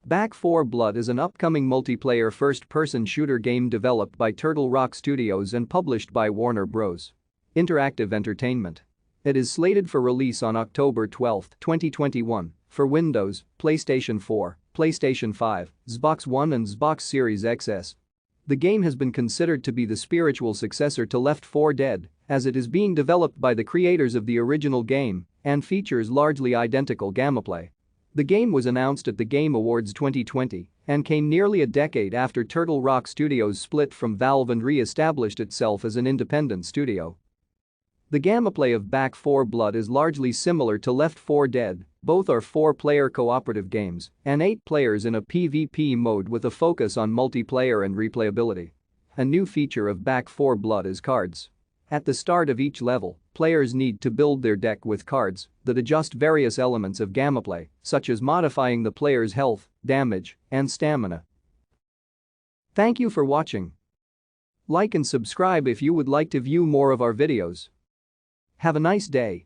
Back 4 Blood is an upcoming multiplayer first-person shooter game developed by Turtle Rock Studios and published by Warner Bros. Interactive Entertainment. It is slated for release on October 12, 2021, for Windows, PlayStation 4, PlayStation 5, Xbox One and Xbox Series XS. The game has been considered to be the spiritual successor to Left 4 Dead, as it is being developed by the creators of the original game and features largely identical gameplay. The game was announced at the Game Awards 2020 and came nearly a decade after Turtle Rock Studios split from Valve and re-established itself as an independent studio. The gameplay of Back 4 Blood is largely similar to Left 4 Dead. Both are 4-player cooperative games and 8 players in a PvP mode with a focus on multiplayer and replayability. A new feature of Back 4 Blood is cards. At the start of each level, players need to build their deck with cards that adjust various elements of gameplay, such as modifying the player's health, damage, and stamina. Thank you for watching. Like and subscribe if you would like to view more of our videos. Have a nice day.